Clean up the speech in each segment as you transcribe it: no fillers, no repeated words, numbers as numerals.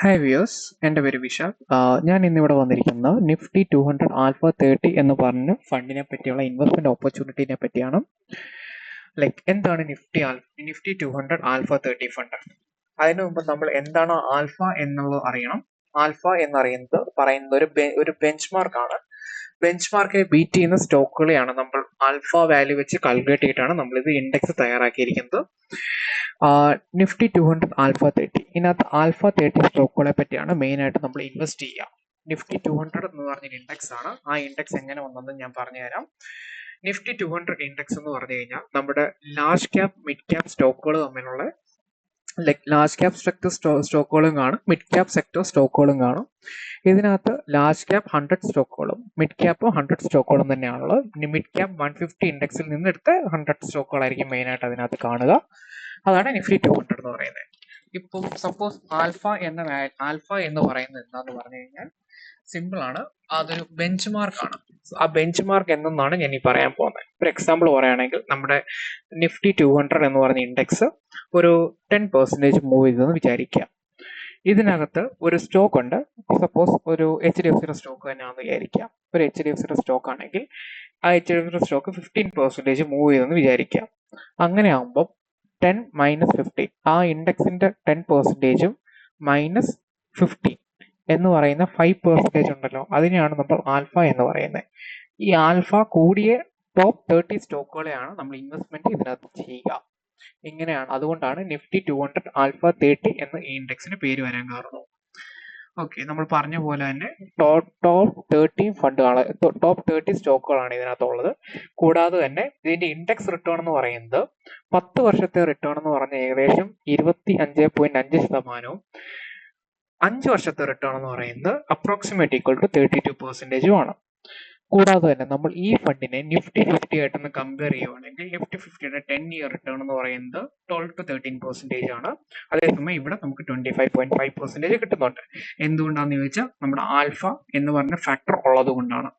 Hi views, എൻ്റെ പേര് വിശാൽ. ഞാൻ ഇന്നിവിടെ വന്നിരിക്കുന്നത് നിഫ്റ്റി 200 ആൽഫ 30 എന്ന് പറഞ്ഞ ഫണ്ടിനെ പറ്റിയുള്ള ഇൻവെസ്റ്റ്മെന്റ് ഓപ്പർച്യൂണിറ്റിനെ പറ്റിയാണ്. എന്താണ് നിഫ്റ്റി 200 ആൽഫ 30 ഫണ്ട്? അതിനു മുമ്പ് നമ്മൾ എന്താണ് ആൽഫ എന്നുള്ളത് അറിയണം. ആൽഫ പറയുന്നത് ഒരു ബെഞ്ച് മാർക്കാണ്. ബെഞ്ച് മാർക്കിനെ ബീറ്റ് ചെയ്യുന്ന സ്റ്റോക്കുകളെയാണ് നമ്മൾ ആൽഫ വാല്യൂ വെച്ച് കാൽക്കുലേറ്റ് ചെയ്തിട്ടാണ് നമ്മൾ ഇത് ഇൻഡെക്സ് തയ്യാറാക്കിയിരിക്കുന്നത്. നിഫ്റ്റി 200 ആൽഫ 30, ഇതിനകത്ത് ആൽഫ 30 സ്റ്റോക്കുകളെ പറ്റിയാണ് മെയിൻ ആയിട്ട് നമ്മൾ ഇൻവെസ്റ്റ് ചെയ്യുക. നിഫ്റ്റി 200 എന്ന് പറഞ്ഞൊരു ഇൻഡെക്സ് ആണ്. ആ ഇൻഡെക്സ് എങ്ങനെ വന്നെന്ന് ഞാൻ പറഞ്ഞുതരാം. നിഫ്റ്റി 200 ഇൻഡെക്സ് എന്ന് പറഞ്ഞു കഴിഞ്ഞാൽ നമ്മുടെ ലാർജ് ക്യാപ് മിഡ് ക്യാപ് സ്റ്റോക്കുകൾ തമ്മിലുള്ള ലാർജ് ക്യാപ് സെക്ടർ സ്റ്റോക്കുകളും കാണും, മിഡ് ക്യാപ് സെക്ടർ സ്റ്റോക്കുകളും കാണും. ഇതിനകത്ത് ലാർജ് ക്യാപ് 100 സ്റ്റോക്കുകളും മിഡ് ക്യാപ്പ് 100 സ്റ്റോക്കുകളും തന്നെയാണുള്ളത്. മിഡ് ക്യാപ് 150 ഇൻഡെക്സിൽ നിന്നെടുത്ത് 100 സ്റ്റോക്കുകളായിരിക്കും മെയിൻ ആയിട്ട് അതിനകത്ത് കാണുക. അതാണ് നിഫ്റ്റി 200 എന്ന് പറയുന്നത്. ഇപ്പോൾ സപ്പോസ് ആൽഫ എന്ന് പറയുന്നത് എന്താന്ന് പറഞ്ഞു കഴിഞ്ഞാൽ സിമ്പിൾ ആണ്. അതൊരു ബെഞ്ച് മാർക്കാണ്. ആ ബെഞ്ച് മാർക്ക് എന്തെന്നാണ് ഞാൻ ഈ പറയാൻ പോകുന്നത്. ഒരു എക്സാമ്പിൾ പറയുകയാണെങ്കിൽ നമ്മുടെ നിഫ്റ്റി 200 എന്ന് പറഞ്ഞ ഇൻഡെക്സ് ഒരു 10% മൂവ് ചെയ്തെന്ന് വിചാരിക്കുക. ഇതിനകത്ത് ഒരു സ്റ്റോക്ക് ഉണ്ട്. സപ്പോസ് ഒരു HDFCയുടെ സ്റ്റോക്ക് തന്നെയാണെന്ന് വിചാരിക്കുക. ഒരു HDFCയുടെ സ്റ്റോക്ക് ആണെങ്കിൽ ആ HDFCയുടെ സ്റ്റോക്ക് 15% മൂവ് ചെയ്തെന്ന് വിചാരിക്കുക. അങ്ങനെ ആകുമ്പോൾ 10 മൈനസ് 15, ആ ഇൻഡെക്സിന്റെ 10%ഉം മൈനസ് 15 എന്ന് പറയുന്ന 5% ഉണ്ടല്ലോ, അതിനെയാണ് നമ്മൾ ആൽഫ എന്ന് പറയുന്നത്. ഈ ആൽഫ കൂടിയ ടോപ്പ് 30 സ്റ്റോക്കുകളെയാണ് നമ്മൾ ഇൻവെസ്റ്റ്മെന്റ് ഇതിനകത്ത് ചെയ്യുക. ഇങ്ങനെയാണ്. അതുകൊണ്ടാണ് നിഫ്റ്റി 200 ആൽഫ 30 എന്ന ഈ ഇൻഡെക്സിന് പേര് വരാൻ കാരണം. ഓക്കെ, നമ്മൾ പറഞ്ഞ പോലെ തന്നെ ടോപ്പ് 30 ഫണ്ടുകളാണ്, ടോപ്പ് 30 സ്റ്റോക്കുകളാണ് ഇതിനകത്തുള്ളത്. കൂടാതെ തന്നെ ഇതിന്റെ ഇൻഡെക്സ് റിട്ടേൺ എന്ന് പറയുന്നത് 10 വർഷത്തെ റിട്ടേൺ എന്ന് പറഞ്ഞ ഏകദേശം 25.5%, 5 വർഷത്തെ റിട്ടേൺ എന്ന് പറയുന്നത് അപ്രോക്സിമേറ്റ് ഈക്വൽ ടു 32% ആണ്. കൂടാതെ തന്നെ നമ്മൾ ഈ ഫണ്ടിനെ നിഫ്റ്റി 50 ആയിട്ടൊന്ന് കമ്പയർ ചെയ്യുവാണെങ്കിൽ നിഫ്റ്റി 50യുടെ 10-year റിട്ടേൺ എന്ന് പറയുന്നത് 12 to 13% ആണ്. അതേസമയം ഇവിടെ നമുക്ക് 25.5% കിട്ടുന്നുണ്ട്. എന്തുകൊണ്ടാണെന്ന് ചോദിച്ചാൽ നമ്മുടെ ആൽഫ എന്ന് പറഞ്ഞ ഫാക്ടർ ഉള്ളത് കൊണ്ടാണ്.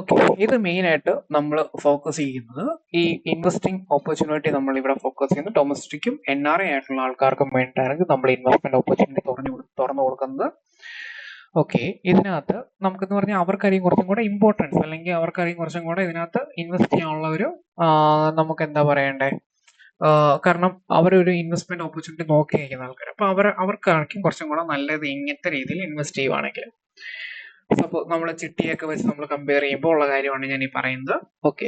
ഓക്കെ, ഇത് മെയിൻ ആയിട്ട് നമ്മൾ ഫോക്കസ് ചെയ്യുന്നത് ഈ ഇൻവെസ്റ്റിംഗ് ഓപ്പർച്യൂണിറ്റി നമ്മൾ ഇവിടെ ഫോക്കസ് ചെയ്യുന്നത് ഡൊമസ്റ്റിക്കും NRI ആയിട്ടുള്ള ആൾക്കാർക്കും വേണ്ടിയിട്ടാണെങ്കിൽ നമ്മൾ ഇൻവെസ്റ്റ്മെന്റ് ഓപ്പർച്യൂണിറ്റി തുറന്നു കൊടുക്കുന്നത്. ഓക്കെ, ഇതിനകത്ത് നമുക്കെന്ന് പറഞ്ഞാൽ അവർക്കായിരിക്കും കുറച്ചും കൂടെ ഇമ്പോർട്ടൻസ്, അല്ലെങ്കിൽ അവർക്കായിരിക്കും കുറച്ചും കൂടെ ഇതിനകത്ത് ഇൻവെസ്റ്റ് ചെയ്യാനുള്ള ഒരു നമുക്ക് എന്താ പറയണ്ടേ, കാരണം അവരൊരു ഇൻവെസ്റ്റ്മെന്റ് ഓപ്പർച്യൂണിറ്റി നോക്കി നിൽക്കുന്ന ആൾക്കാർ. അപ്പൊ അവർക്കായിരിക്കും കുറച്ചും കൂടെ നല്ലത് ഇങ്ങനത്തെ രീതിയിൽ ഇൻവെസ്റ്റ് ചെയ്യുവാണെങ്കിൽ. സപ്പോസ് നമ്മൾ ചിട്ടിയൊക്കെ വെച്ച് നമ്മൾ കമ്പയർ ചെയ്യുമ്പോൾ ഉള്ള കാര്യമാണ് ഞാൻ ഈ പറയുന്നത്. ഓക്കെ,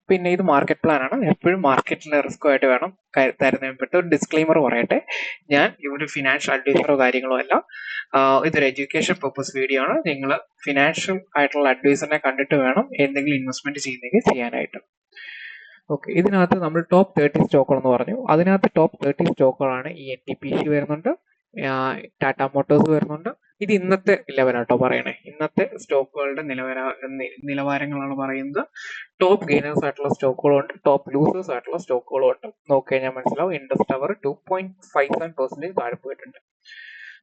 പിന്നെ ഇത് മാർക്കറ്റ് പ്ലാൻ ആണ്. എപ്പോഴും മാർക്കറ്റിലെ റിസ്ക് ആയിട്ട് വേണം തരുന്നതിനെപ്പറ്റി ഒരു ഡിസ്ക്ലെയിമർ പറയട്ടെ. ഞാൻ ഇവിടെ ഫിനാൻഷ്യൽ അഡ്വൈസറോ കാര്യങ്ങളോ അല്ല. ഇതൊരു എഡ്യൂക്കേഷൻ പർപ്പസ് വീഡിയോ ആണ്. നിങ്ങൾ ഫിനാൻഷ്യൽ ആയിട്ടുള്ള അഡ്വൈസറിനെ കണ്ടിട്ട് വേണം എന്തെങ്കിലും ഇൻവെസ്റ്റ്മെന്റ് ചെയ്യുന്നെങ്കിൽ ചെയ്യാനായിട്ട്. ഓക്കെ, ഇതിനകത്ത് നമ്മൾ ടോപ്പ് 30 സ്റ്റോക്കുകൾ എന്ന് പറഞ്ഞു. അതിനകത്ത് ടോപ്പ് 30 സ്റ്റോക്കുകളാണ് ഈ NTPC വരുന്നുണ്ട്, ടാറ്റ മോട്ടോഴ്സ് വരുന്നുണ്ട്. ഇത് ഇന്നത്തെ ലെവലാട്ടോ പറയണേ. ഇന്നത്തെ സ്റ്റോക്കുകളുടെ നിലവാരങ്ങളാണ് പറയുന്നത്. ടോപ്പ് ഗെയിനേഴ്സ് ആയിട്ടുള്ള സ്റ്റോക്കുകളും ഉണ്ട്, ടോപ്പ് ലൂസേഴ്സ് ആയിട്ടുള്ള സ്റ്റോക്കുകളും ഉണ്ട്. നോക്കിക്കഴിഞ്ഞാൽ മനസ്സിലാവും. ഇൻഡസ് ടവർ 2.57% താഴെ പോയിട്ടുണ്ട്.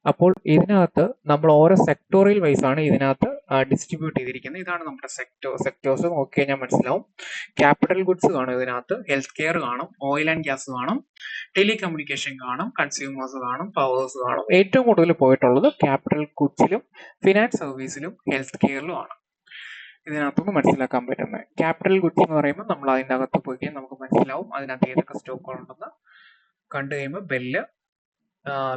അപ്പോൾ ഇതിനകത്ത് നമ്മൾ ഓരോ സെക്ടോറിയൽ വൈസ് ആണ് ഇതിനകത്ത് ഡിസ്ട്രിബ്യൂട്ട് ചെയ്തിരിക്കുന്നത്. ഇതാണ് നമ്മുടെ സെക്ടേഴ്സ്. നോക്കിക്കഴിഞ്ഞാൽ മനസ്സിലാവും. ക്യാപിറ്റൽ ഗുഡ്സ് കാണും ഇതിനകത്ത്, ഹെൽത്ത് കെയർ കാണും, ഓയിൽ ആൻഡ് ഗ്യാസ് കാണും, ടെലികമ്മ്യൂണിക്കേഷൻ കാണും, കൺസ്യൂമേഴ്സ് കാണും, പവേഴ്സ് കാണും. ഏറ്റവും കൂടുതൽ പോയിട്ടുള്ളത് ക്യാപിറ്റൽ ഗുഡ്സിലും ഫിനാൻസ് സർവീസിലും ഹെൽത്ത് കെയറിലും ആണ്. ഇതിനകത്തുനിന്ന് മനസ്സിലാക്കാൻ പറ്റുന്നത്. ക്യാപിറ്റൽ ഗുഡ്സ് എന്ന് പറയുമ്പോൾ നമ്മൾ അതിൻ്റെ അകത്ത് പോയി കഴിഞ്ഞാൽ നമുക്ക് മനസ്സിലാവും അതിനകത്ത് ഏതൊക്കെ സ്റ്റോക്കുകളുണ്ടെന്ന്. കണ്ടു കഴിയുമ്പോൾ BHEL,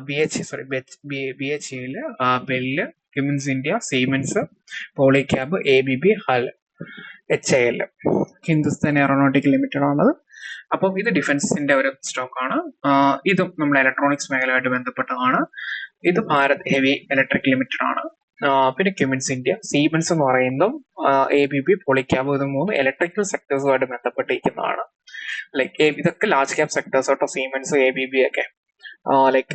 BHEL, BHEL, Cummins India, Siemens, Polycab, ABB, HAL, HIL, Hindustan aeronautical limited ആണത്. അപ്പം ഇത് ഡിഫൻസിന്റെ ഒരു സ്റ്റോക്കാണ്. ഇതും നമ്മൾ ഇലക്ട്രോണിക്സ് മേഖലയായിട്ട് ബന്ധപ്പെട്ടതാണ്. ഇത് ഭാരത് ഹെവി ഇലക്ട്രിക് ലിമിറ്റഡ് ആണ്. പിന്നെ ക്യുമിൻസ് ഇന്ത്യ, സീമെൻസ് എന്ന് പറയുന്നതും ABB, പോളിക്യാബ്, ഇത് 3 ഇലക്ട്രിക്കൽ സെക്ടേഴ്സുമായിട്ട് ബന്ധപ്പെട്ടിരിക്കുന്നതാണ്. ഇതൊക്കെ ലാർജ് ക്യാപ് സെക്ടേഴ്സ് ആട്ടോ, സീമെൻസ്, ABB ഒക്കെ.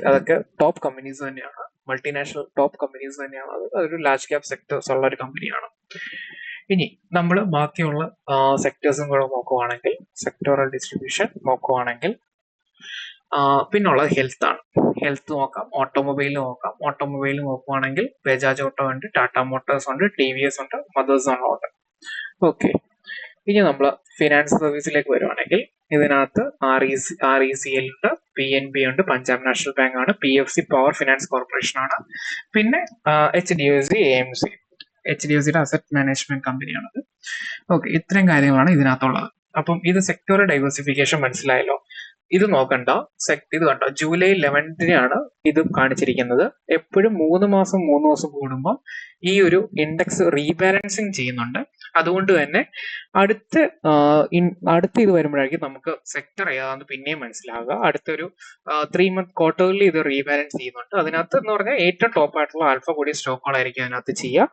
അതൊക്കെ ടോപ്പ് കമ്പനീസ് തന്നെയാണ്, മൾട്ടിനാഷണൽ ടോപ്പ് കമ്പനീസ് തന്നെയാണ്. അതൊരു ലാർജ് ക്യാപ് സെക്ടേഴ്സ് ഉള്ള ഒരു കമ്പനിയാണ്. ഇനി നമ്മൾ ബാക്കിയുള്ള സെക്ടേഴ്സും കൂടെ നോക്കുവാണെങ്കിൽ, സെക്ടോറൽ ഡിസ്ട്രിബ്യൂഷൻ നോക്കുവാണെങ്കിൽ, പിന്നുള്ളത് ഹെൽത്ത് ആണ്. ഹെൽത്ത് നോക്കാം, ഓട്ടോമൊബൈൽ നോക്കാം. ഓട്ടോമൊബൈൽ നോക്കുവാണെങ്കിൽ ബജാജ് ഓട്ടോ ഉണ്ട്, ടാറ്റ മോട്ടോഴ്സ് ഉണ്ട്, TVS ഉണ്ട്, മദേഴ്സ് ഉണ്ട്. ഓക്കെ, ഇനി നമ്മൾ ഫിനാൻസ് സർവീസിലേക്ക് വരുവാണെങ്കിൽ ഇതിനകത്ത് RECL ഉണ്ട്, PNB ഉണ്ട്, പഞ്ചാബ് നാഷണൽ ബാങ്ക് ആണ്, PFC പവർ ഫിനാൻസ് കോർപ്പറേഷൻ ആണ്, പിന്നെ HDFC AMC, HDFCയുടെ അസറ്റ് മാനേജ്മെന്റ് കമ്പനിയാണത്. ഓക്കെ, ഇത്രയും കാര്യങ്ങളാണ് ഇതിനകത്തുള്ളത്. അപ്പം ഇത് സെക്ടർ ഡൈവേഴ്സിഫിക്കേഷൻ മനസ്സിലായല്ലോ. ഇത് നോക്കണ്ട, ഇത് കണ്ടോ, ജൂലൈ 11-നാണ് ഇത് കാണിച്ചിരിക്കുന്നത്. എപ്പോഴും 3 മാസം കൂടുമ്പോൾ ഈ ഒരു ഇൻഡെക്സ് റീബാലൻസിങ് ചെയ്യുന്നുണ്ട്. അതുകൊണ്ട് തന്നെ അടുത്ത ഇത് വരുമ്പോഴായിരിക്കും നമുക്ക് സെക്ടർ ഏതാണെന്ന് പിന്നെയും മനസ്സിലാവുക. അടുത്തൊരു 3 മന്ത് ക്വാർട്ടറിൽ ഇത് റീബാലൻസ് ചെയ്യുന്നുണ്ട്. അതിനകത്ത് എന്ന് പറഞ്ഞാൽ ഏറ്റവും ടോപ്പ് ആയിട്ടുള്ള ആൽഫ കൂടിയ സ്റ്റോക്കുകളായിരിക്കും അതിനകത്ത് ചെയ്യുക.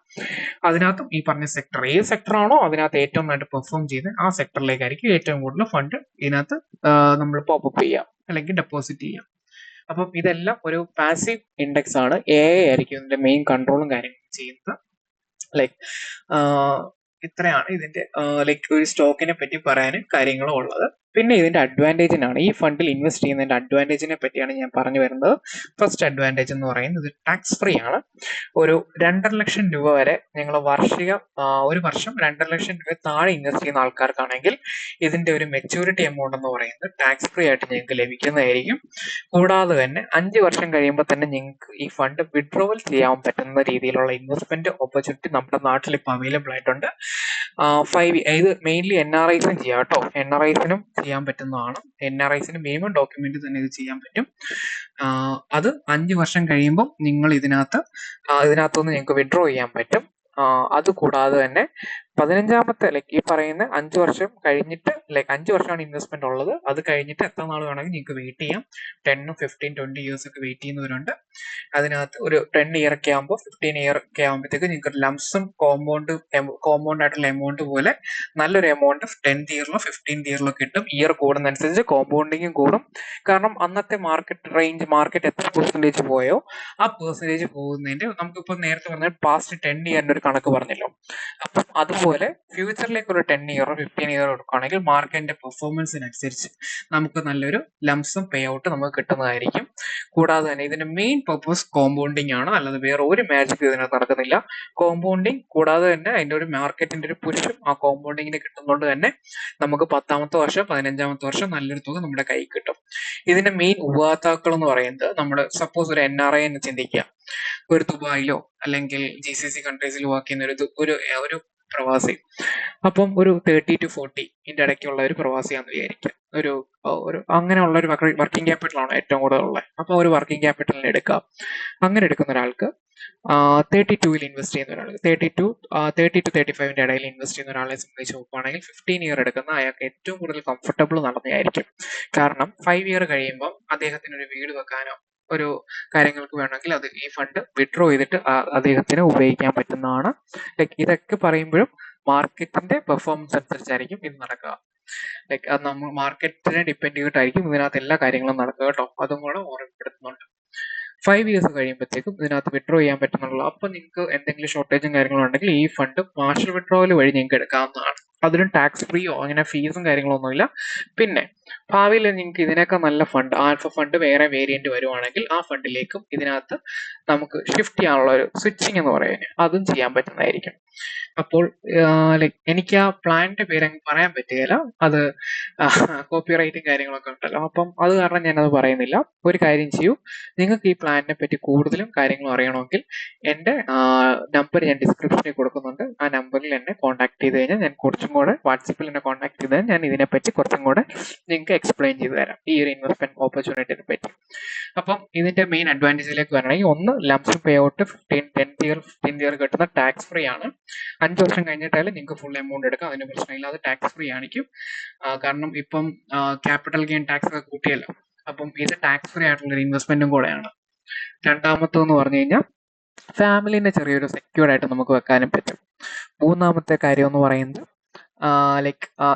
അതിനകത്തും ഈ പറഞ്ഞ സെക്ടർ, ഏത് സെക്ടർ ആണോ അതിനകത്ത് ഏറ്റവും നന്നായിട്ട് പെർഫോം ചെയ്ത് ആ സെക്ടറിലേക്കായിരിക്കും ഏറ്റവും കൂടുതൽ ഫണ്ട് ഇതിനകത്ത് നമ്മൾ പോപ്പപ്പ് ചെയ്യാം അല്ലെങ്കിൽ ഡെപ്പോസിറ്റ് ചെയ്യാം. അപ്പം ഇതെല്ലാം ഒരു പാസീവ് ഇൻഡെക്സ് ആണ്. AI ആയിരിക്കും ഇതിന്റെ മെയിൻ കൺട്രോളും കാര്യങ്ങളും ചെയ്യുന്നത്. ലൈക്ക് ഇത്രയാണ് ഇതിന്റെ ലൈക്ക് ഒരു സ്റ്റോക്കിനെ പറ്റി പറയാൻ കാര്യങ്ങളും ഉള്ളത്. പിന്നെ ഇതിന്റെ അഡ്വാൻറ്റേജിനാണ്, ഈ ഫണ്ടിൽ ഇൻവെസ്റ്റ് ചെയ്യുന്നതിന്റെ അഡ്വാൻറ്റേജിനെ പറ്റിയാണ് ഞാൻ പറഞ്ഞു വരുന്നത്. ഫസ്റ്റ് അഡ്വാൻറ്റേജ് എന്ന് പറയുന്നത് ഇത് ടാക്സ് ഫ്രീ ആണ്. ഒരു 2.5 ലക്ഷം രൂപ വരെ നിങ്ങൾ ഒരു വർഷം 2.5 ലക്ഷം രൂപ താഴെ ഇൻവെസ്റ്റ് ചെയ്യുന്ന ആൾക്കാർക്കാണെങ്കിൽ ഇതിന്റെ ഒരു മെച്യൂരിറ്റി എമൗണ്ട് എന്ന് പറയുന്നത് ടാക്സ് ഫ്രീ ആയിട്ട് നിങ്ങൾക്ക് ലഭിക്കുന്നതായിരിക്കും. കൂടാതെ തന്നെ 5 വർഷം കഴിയുമ്പോൾ തന്നെ നിങ്ങൾക്ക് ഈ ഫണ്ട് വിഡ്രോവൽ ചെയ്യാൻ പറ്റുന്ന രീതിയിലുള്ള ഇൻവെസ്റ്റ്മെന്റ് ഓപ്പർച്യൂണിറ്റി നമ്മുടെ നാട്ടിൽ ഇപ്പോൾ അവൈലബിൾ ആയിട്ടുണ്ട്. ഇത് മെയിൻലി NRIസിനും ചെയ്യാം കേട്ടോ. NRIസിനും ചെയ്യാൻ പറ്റുന്നതാണ്. NRIസിന് മിനിമം ഡോക്യുമെന്റ് തന്നെ ഇത് ചെയ്യാൻ പറ്റും. അത് 5 വർഷം കഴിയുമ്പോൾ നിങ്ങൾ ഇതിനകത്തുനിന്ന് നിങ്ങൾക്ക് വിഡ്രോ ചെയ്യാൻ പറ്റും. അത് കൂടാതെ തന്നെ 15ാമത്തെ ഈ പറയുന്ന 5 വർഷം കഴിഞ്ഞിട്ട് 5 വർഷമാണ് ഇൻവെസ്റ്റ്മെന്റ് ഉള്ളത്. അത് കഴിഞ്ഞിട്ട് എത്ര നാൾ വേണമെങ്കിൽ നിങ്ങൾക്ക് വെയിറ്റ് ചെയ്യാം. 10, 15, 20 ഇയേഴ്സ് ഒക്കെ വെയിറ്റ് ചെയ്യുന്നവരുണ്ട്. അതിനകത്ത് ഒരു 10 ഇയർ ഒക്കെ ആകുമ്പോൾ 15 ഇയർ ഒക്കെ ആകുമ്പോഴത്തേക്ക് നിങ്ങൾക്ക് ലംസം കോമ്പൗണ്ട് ആയിട്ടുള്ള എമൗണ്ട് പോലെ നല്ലൊരു എമൗണ്ട് 10th ഇയറിലോ 15th ഇയറിലോ കിട്ടും. ഇയർ കൂടുന്നതനുസരിച്ച് കോമ്പൗണ്ടിങ്ങും കൂടും. കാരണം അന്നത്തെ മാർക്കറ്റ് എത്ര പെർസെന്റേജ് പോയോ ആ പെർസെന്റേജ് പോകുന്നതിന്റെ നമുക്കിപ്പോൾ നേരത്തെ പറഞ്ഞ പാസ്റ്റ് 10 ഇയറിന്റെ ഒരു കണക്ക് പറഞ്ഞല്ലോ. അപ്പം അതുപോലെ ഫ്യൂച്ചറിലേക്ക് ഒരു 10 ഇയറോ 15 ഇയറോ എടുക്കുകയാണെങ്കിൽ മാർക്കറ്റിന്റെ പെർഫോമൻസിനനുസരിച്ച് നമുക്ക് നല്ലൊരു ലംസം പേ ഔട്ട് നമുക്ക് കിട്ടുന്നതായിരിക്കും. കൂടാതെ തന്നെ ഇതിന്റെ മെയിൻ പർപ്പസ് കോമ്പൗണ്ടിങ് ആണ്, അല്ലാതെ വേറെ ഒരു മാജിക് ഇതിനകത്ത് നടക്കുന്നില്ല. കോമ്പൗണ്ടിങ് കൂടാതെ തന്നെ അതിന്റെ ഒരു മാർക്കറ്റിന്റെ ഒരു പുരുഷം ആ കോമ്പൗണ്ടിങ്ങിന് കിട്ടുന്നതുകൊണ്ട് തന്നെ നമുക്ക് 10ാമത്തെ വർഷം 15ാമത്തെ വർഷം നല്ലൊരു തുക നമ്മുടെ കയ്യിൽ കിട്ടും. ഇതിന്റെ മെയിൻ ഉപഭോക്താക്കൾ എന്ന് പറയുന്നത് നമ്മൾ സപ്പോസ് ഒരു NRI എന്ന് ചിന്തിക്കുക. ഒരു ദുബായിലോ അല്ലെങ്കിൽ GCC കൺട്രീസിൽ വർക്ക് ചെയ്യുന്ന ഒരു പ്രവാസി. അപ്പം ഒരു 30 to 40 ഇടയ്ക്കുള്ള ഒരു പ്രവാസിയാന്ന് വിചാരിക്കുക. ഒരു അങ്ങനെയുള്ള ഒരു വർക്കിംഗ് ക്യാപിറ്റലാണ് ഏറ്റവും കൂടുതൽ ഉള്ളത്. അപ്പൊ ഒരു വർക്കിംഗ് ക്യാപിറ്റലിന് എടുക്കാം. അങ്ങനെ എടുക്കുന്ന ഒരാൾക്ക് 32-ൽ ഇൻവെസ്റ്റ് ചെയ്യുന്ന ഒരാൾക്ക് 30 to 35 ഇടയിൽ ഇൻവെസ്റ്റ് ചെയ്യുന്ന ഒരാളെ സംബന്ധിച്ച് നോക്കുകയാണെങ്കിൽ 15 ഇയർ എടുക്കുന്ന അയാൾക്ക് ഏറ്റവും കൂടുതൽ കംഫർട്ടബിൾ നടന്നതായിരിക്കും. കാരണം 5 ഇയർ കഴിയുമ്പോൾ അദ്ദേഹത്തിന് ഒരു വീട് വെക്കാനോ ഒരു കാര്യങ്ങൾക്ക് വേണമെങ്കിൽ അത് ഈ ഫണ്ട് വിഡ്രോ ചെയ്തിട്ട് അദ്ദേഹത്തിന് ഉപയോഗിക്കാൻ പറ്റുന്നതാണ്. ഇതൊക്കെ പറയുമ്പോഴും മാർക്കറ്റിന്റെ പെർഫോമൻസ് അനുസരിച്ചായിരിക്കും ഇത് നടക്കുക. അത് നമ്മൾ മാർക്കറ്റിനെ ഡിപ്പെൻഡ് ചെയ്തിട്ടായിരിക്കും ഇതിനകത്ത് എല്ലാ കാര്യങ്ങളും നടക്കുക കേട്ടോ. അതും കൂടെ ഓർമ്മപ്പെടുത്തുന്നുണ്ട്. 5 ഇയേഴ്സ് കഴിയുമ്പോഴത്തേക്കും ഇതിനകത്ത് വിഡ്രോ ചെയ്യാൻ പറ്റുന്നുള്ളൂ. അപ്പൊ നിങ്ങൾക്ക് എന്തെങ്കിലും ഷോർട്ടേജും കാര്യങ്ങളും ഉണ്ടെങ്കിൽ ഈ ഫണ്ട് പാർഷ്യൽ വിഡ്രോവൽ വഴി നിങ്ങൾക്ക് എടുക്കാവുന്നതാണ്. അതിനും ടാക്സ് ഫ്രീയോ അങ്ങനെ ഫീസും കാര്യങ്ങളൊന്നുമില്ല. പിന്നെ ഭാവിയിൽ നിങ്ങൾക്ക് ഇതിനൊക്കെ നല്ല ഫണ്ട് ആൽഫ ഫണ്ട് വേറെ വേരിയന്റ് വരുവാണെങ്കിൽ ആ ഫണ്ടിലേക്കും ഇതിനകത്ത് നമുക്ക് ഷിഫ്റ്റ് ചെയ്യാനുള്ള ഒരു സ്വിച്ചിങ് എന്ന് പറയുന്നത് അതും ചെയ്യാൻ പറ്റുന്നതായിരിക്കും. അപ്പോൾ എനിക്ക് ആ പ്ലാനിന്റെ പേര് അങ്ങ് പറയാൻ പറ്റുകയില്ല, അത് കോപ്പിറൈറ്റും കാര്യങ്ങളൊക്കെ ഉണ്ടല്ലോ. അപ്പം അത് കാരണം ഞാനത് പറയുന്നില്ല. ഒരു കാര്യം ചെയ്യൂ, നിങ്ങൾക്ക് ഈ പ്ലാനിനെ പറ്റി കൂടുതലും കാര്യങ്ങളും അറിയണമെങ്കിൽ എൻ്റെ നമ്പർ ഞാൻ ഡിസ്ക്രിപ്ഷനിൽ കൊടുക്കുന്നുണ്ട്. ആ നമ്പറിൽ എന്നെ കോൺടാക്ട് ചെയ്ത് കഴിഞ്ഞാൽ ഞാൻ കുറച്ചും കൂടെ വാട്സപ്പിൽ എന്നെ കോൺടാക്ട് ചെയ്താൽ ഞാൻ ഇതിനെപ്പറ്റി കുറച്ചും കൂടെ നിങ്ങൾക്ക് എക്സ്പ്ലെയിൻ ചെയ്ത് തരാം ഈ ഒരു ഇൻവെസ്റ്റ്മെന്റ് ഓപ്പർച്യൂണിറ്റിനെ പറ്റി. അപ്പം ഇതിന്റെ മെയിൻ അഡ്വാൻറ്റേജിലേക്ക് വരണമെങ്കിൽ ഒന്ന് lump sum pay out 15th year കിട്ടുന്ന ടാക്സ് ഫ്രീ ആണ്. 5 വർഷം കഴിഞ്ഞിട്ടായാലും നിങ്ങൾക്ക് ഫുൾ എമൗണ്ട് എടുക്കാം, അതിന് പ്രശ്നമില്ല. അത് ടാക്സ് ഫ്രീ ആയിരിക്കും. കാരണം ഇപ്പം ക്യാപിറ്റൽ ഗെയിൻ ടാക്സ് ഒക്കെ കൂട്ടിയല്ലോ. അപ്പം ഇത് ടാക്സ് ഫ്രീ ആയിട്ടുള്ള ഇൻവെസ്റ്റ്മെന്റും കൂടെയാണ്. രണ്ടാമത്തെന്ന് പറഞ്ഞു കഴിഞ്ഞാൽ ഫാമിലിനെ ചെറിയൊരു സെക്യൂർഡ് ആയിട്ട് നമുക്ക് വെക്കാനും പറ്റും. മൂന്നാമത്തെ കാര്യം എന്ന് പറയുന്നത്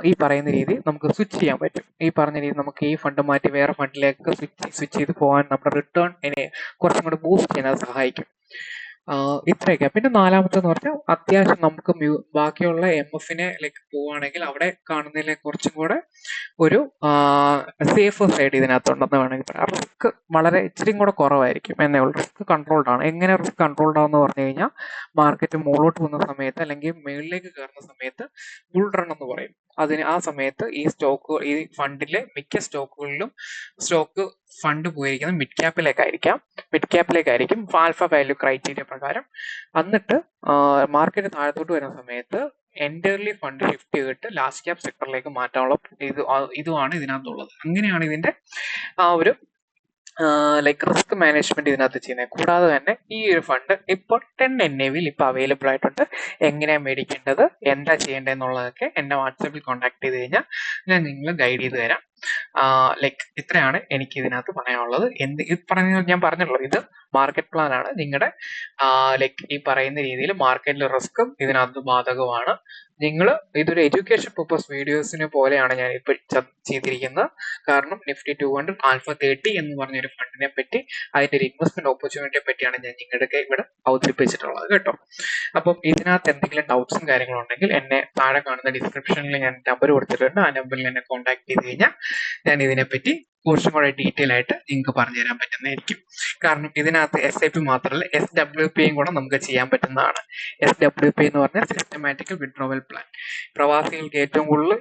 ഈ പറയുന്ന രീതി നമുക്ക് സ്വിച്ച് ചെയ്യാൻ പറ്റും. ഈ പറഞ്ഞ രീതി നമുക്ക് ഈ ഫണ്ട് മാറ്റി വേറെ ഫണ്ടിലേക്ക് സ്വിച്ച് ചെയ്ത് പോകാൻ നമ്മുടെ റിട്ടേൺ കുറച്ചും കൂടെ ബൂസ്റ്റ് ചെയ്യാൻ അത് സഹായിക്കും. ഇത്രയൊക്കെ. പിന്നെ നാലാമത്തെന്ന് പറഞ്ഞാൽ അത്യാവശ്യം നമുക്ക് ബാക്കിയുള്ള MFനെ പോവുകയാണെങ്കിൽ അവിടെ കാണുന്നതിലെ കുറച്ചും കൂടെ ഒരു സേഫർ സൈഡ് ഇതിനകത്തുണ്ടെന്ന് വേണമെങ്കിൽ പറയാം. റിസ്ക് വളരെ ഇച്ചിരി കൂടെ കുറവായിരിക്കും എന്നേ ഉള്ളൂ. റിസ്ക് കൺട്രോൾഡ് ആണ്. എങ്ങനെ റിസ്ക് കൺട്രോൾഡ് ആണെന്ന് പറഞ്ഞു കഴിഞ്ഞാൽ മാർക്കറ്റ് മുകളിലോട്ട് പോകുന്ന സമയത്ത് അല്ലെങ്കിൽ മുകളിലേക്ക് കയറുന്ന സമയത്ത് ബുൾ റൺ എന്ന് പറയും. ആ സമയത്ത് ഈ ഫണ്ടിലെ മിക്ക സ്റ്റോക്കുകളിലും ഫണ്ട് പോയിരിക്കുന്നത് മിഡ് ക്യാപ്പിലേക്കായിരിക്കും ആൽഫ വാല്യൂ ക്രൈറ്റീരിയ പ്രകാരം. എന്നിട്ട് മാർക്കറ്റ് താഴത്തോട്ട് വരുന്ന സമയത്ത് എൻറ്റയർലി ഫണ്ട് ഷിഫ്റ്റ് ചെയ്തിട്ട് ലാർജ് ക്യാപ് സെക്ടറിലേക്ക് മാറ്റാനുള്ള ഇതുമാണ് ഇതിനകത്തുള്ളത്. അങ്ങനെയാണ് ഇതിന്റെ ആ ഒരു റിസ്ക് മാനേജ്മെന്റ് ഇതിനകത്ത് ചെയ്യുന്നത്. കൂടാതെ തന്നെ ഈ ഒരു ഫണ്ട് ഇപ്പോൾ 10 NAV ഇപ്പൊ അവൈലബിൾ ആയിട്ടുണ്ട്. എങ്ങനെയാ മേടിക്കേണ്ടത്, എന്താ ചെയ്യേണ്ടത് എന്നുള്ളതൊക്കെ എന്നെ വാട്സാപ്പിൽ കോൺടാക്ട് ചെയ്ത് കഴിഞ്ഞാൽ ഞാൻ നിങ്ങളെ ഗൈഡ് ചെയ്ത് തരാം. ഇത്രയാണ് എനിക്ക് ഇതിനകത്ത് പറയാനുള്ളത്. ഞാൻ പറഞ്ഞല്ലോ, ഇത് മാർക്കറ്റ് പ്ലാൻ ആണ്. നിങ്ങളുടെ ഈ പറയുന്ന രീതിയിൽ മാർക്കറ്റിൽ റിസ്ക്കും ഇതിനകത്ത് ബാധകമാണ്. നിങ്ങൾ ഇതൊരു എഡ്യൂക്കേഷൻ പർപ്പസ് വീഡിയോസിനെ പോലെയാണ് ഞാൻ ഇപ്പോൾ ചെയ്തിരിക്കുന്നത്. കാരണം നിഫ്റ്റി 200 ആൽഫ 30 എന്ന് പറഞ്ഞൊരു ഫണ്ടിനെ പറ്റി, അതിന്റെ ഒരു ഇൻവെസ്റ്റ്മെന്റ് ഓപ്പർച്യൂണിറ്റിയെ പറ്റിയാണ് ഞാൻ നിങ്ങളുടെ ഇവിടെ അവതരിപ്പിച്ചിട്ടുള്ളത് കേട്ടോ. അപ്പം ഇതിനകത്ത് എന്തെങ്കിലും ഡൗട്ട്സും കാര്യങ്ങളും ഉണ്ടെങ്കിൽ എന്നെ താഴെ കാണുന്ന ഡിസ്ക്രിപ്ഷനിൽ ഞാൻ നമ്പർ കൊടുത്തിട്ടുണ്ട്. ആ നമ്പറിൽ എന്നെ കോൺടാക്ട് ചെയ്ത് കഴിഞ്ഞാൽ ഞാൻ ഇതിനെപ്പറ്റി കുറച്ചും കൂടെ ഡീറ്റെയിൽ ആയിട്ട് നിങ്ങൾക്ക് പറഞ്ഞു തരാൻ പറ്റുന്നതായിരിക്കും. കാരണം ഇതിനകത്ത് SIP മാത്രമല്ല SWPയും കൂടെ നമുക്ക് ചെയ്യാൻ പറ്റുന്നതാണ്. SWP എന്ന് പറഞ്ഞാൽ സിസ്റ്റമാറ്റിക്കൽ വിഡ്രോവൽ പ്ലാൻ. പ്രവാസികൾക്ക് ഏറ്റവും കൂടുതൽ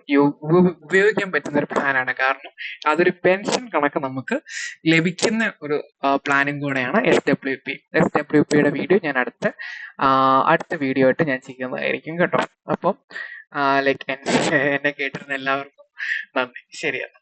ഉപയോഗിക്കാൻ പറ്റുന്ന ഒരു പ്ലാനാണ്. കാരണം അതൊരു പെൻഷൻ കണക്ക് നമുക്ക് ലഭിക്കുന്ന ഒരു പ്ലാനും കൂടെയാണ് SWP. SWPയുടെ വീഡിയോ ഞാൻ അടുത്ത വീഡിയോ ആയിട്ട് ഞാൻ ചെയ്യുന്നതായിരിക്കും കേട്ടോ. അപ്പം എന്നെ കേട്ടിരുന്ന എല്ലാവർക്കും നന്ദി. ശരിയാണ്.